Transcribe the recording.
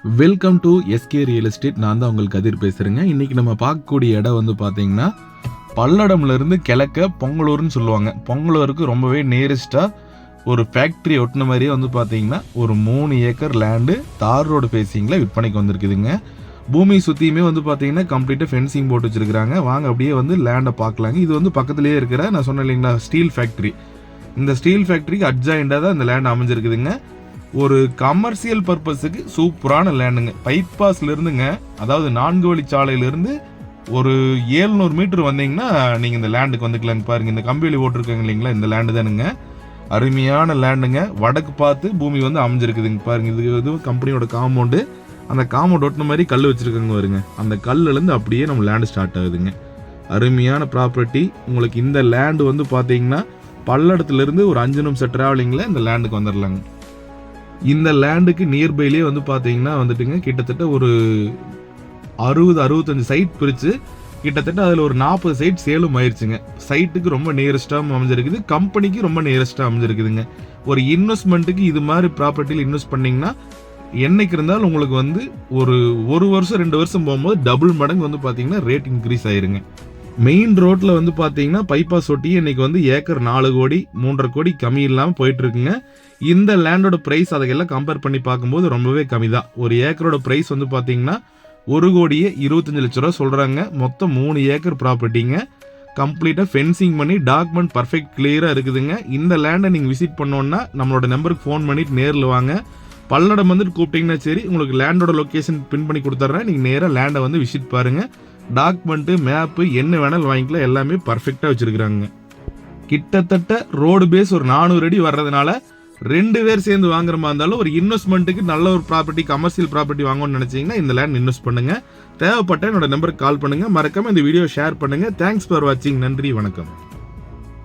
Welcome to SK real estate. நான் தான் உங்களுக்கு கதிர் பேசுகிறேங்க. இன்றைக்கி நம்ம பார்க்கக்கூடிய இடம் வந்து பார்த்தீங்கன்னா பல்லடம்லேருந்து கிழக்க பொங்கலூர்னு சொல்லுவாங்க. பொங்கலூருக்கு ரொம்பவே நியரஸ்ட்டாக ஒரு ஃபேக்ட்ரி ஒட்டின மாதிரியே வந்து பார்த்தீங்கன்னா ஒரு 3 ஏக்கர் லேண்டு தார் ரோடு ஃபேஸிங்கில் விற்பனைக்கு வந்திருக்குதுங்க. பூமி சுற்றியுமே வந்து பார்த்தீங்கன்னா கம்ப்ளீட்டாக ஃபென்சிங் போட்டு வச்சுருக்கிறாங்க. வாங்க அப்படியே வந்து லேண்டை பார்க்கலாங்க. இது வந்து பக்கத்துலேயே இருக்கிற நான் சொன்னேன் இல்லைங்களா ஸ்டீல் ஃபேக்ட்ரி. இந்த ஸ்டீல் ஃபேக்ட்ரிக்கு அட்ஜாயிண்டாக தான் இந்த லேண்ட் அமைஞ்சிருக்குதுங்க. ஒரு கமர்ஷியல் பர்பஸுக்கு சூப்பரான லேண்டுங்க. பைபாஸ்ல இருந்துங்க, அதாவது 4 வழிச்சாலையிலிருந்து ஒரு 700 மீட்டர் வந்தீங்கன்னா நீங்க இந்த லேண்டுக்கு வந்துக்கலாங்க. பாருங்க, இந்த கம்பிவெளி ஓட்டிருக்காங்க இல்லைங்களா, இந்த லேண்டு தானுங்க. அருமையான லேண்டுங்க. வடக்கு பார்த்து பூமி வந்து அமைஞ்சிருக்குதுங்க. பாருங்க, இது கம்பெனியோட காம்பவுண்டு. அந்த காம்பவுண்ட் ஒட்டின மாதிரி கல் வச்சிருக்காங்க பாருங்க. அந்த கல்லுல இருந்து அப்படியே நம்ம லேண்டு ஸ்டார்ட் ஆகுதுங்க. அருமையான ப்ராப்பர்ட்டி. உங்களுக்கு இந்த லேண்டு வந்து பாத்தீங்கன்னா பல்லடத்துல இருந்து ஒரு 5 நிமிஷம் டிராவலிங்ல இந்த லேண்டுக்கு வந்துடலாங்க. இந்த லேண்டுக்கு நியர்பைலேயே வந்து பார்த்தீங்கன்னா வந்துட்டுங்க கிட்டத்தட்ட ஒரு 60-65 சைட் பிரித்து கிட்டத்தட்ட அதில் ஒரு 40 சைட் சேலும் ஆயிடுச்சுங்க. சைட்டுக்கு ரொம்ப நியரஸ்ட்டாக அமைஞ்சிருக்குது, கம்பெனிக்கு ரொம்ப நியரஸ்ட்டாக அமைஞ்சிருக்குதுங்க. ஒரு இன்வெஸ்ட்மெண்ட்டுக்கு இது மாதிரி ப்ராப்பர்ட்டியில் இன்வெஸ்ட் பண்ணிங்கன்னா என்னைக்கு இருந்தாலும் உங்களுக்கு வந்து ஒரு வருஷம் 2 வருஷம் போகும்போது டபுள் மடங்கு வந்து பார்த்தீங்கன்னா ரேட் இன்க்ரீஸ் ஆயிருங்க. மெயின் ரோட்ல வந்து பாத்தீங்கன்னா பைபாஸ் ஒட்டி இன்னைக்கு வந்து ஏக்கர் 4 கோடி 3.5 கோடி கம்மி இல்லாமல் போயிட்டு இருக்குங்க. இந்த லேண்டோட பிரைஸ் அதையெல்லாம் கம்பேர் பண்ணி பார்க்கும்போது ரொம்பவே கம்மி தான். ஒரு ஏக்கரோட பிரைஸ் வந்து பாத்தீங்கன்னா 1,25 லட்சம் ரூபா சொல்றாங்க. மொத்தம் 3 ஏக்கர் ப்ராப்பர்ட்டிங்க. கம்ப்ளீட்டா ஃபென்சிங் பண்ணி டாக்குமெண்ட் பர்ஃபெக்ட் கிளியரா இருக்குதுங்க. இந்த லேண்டை நீங்க விசிட் பண்ணோம்னா நம்மளோட நம்பருக்கு ஃபோன் பண்ணிட்டு நேரில் வாங்க. பல்லடம் வந்துட்டு கூப்பிட்டீங்கன்னா சரி, உங்களுக்கு லேண்டோட லொகேஷன் பின் பண்ணி கொடுத்துட்றேன். நீங்க நேராக லேண்டை வந்து விசிட் பாருங்க. டாக்குமெண்ட்டு, மேப்பு என்ன வேணாலும் வாங்கிக்கலாம். எல்லாமே பர்ஃபெக்டாக வச்சுருக்குறாங்க. கிட்டத்தட்ட ரோடு பேஸ் ஒரு 400 அடி வர்றதுனால 2 பேர் சேர்ந்து வாங்குற மாதிரி இருந்தாலும் ஒரு இன்வெஸ்ட்மெண்ட்டுக்கு நல்ல ஒரு ப்ராப்பர்ட்டி, கமர்ஷியல் ப்ராப்பர்ட்டி வாங்கணும்னு நினச்சிங்கன்னா இந்த லேண்ட் இன்வெஸ்ட் பண்ணுங்க. தேவைப்பட்ட என்னோட நம்பருக்கு கால் பண்ணுங்க. மறக்காம இந்த வீடியோ ஷேர் பண்ணுங்க. தேங்க்ஸ் ஃபார் வாட்சிங். நன்றி, வணக்கம்.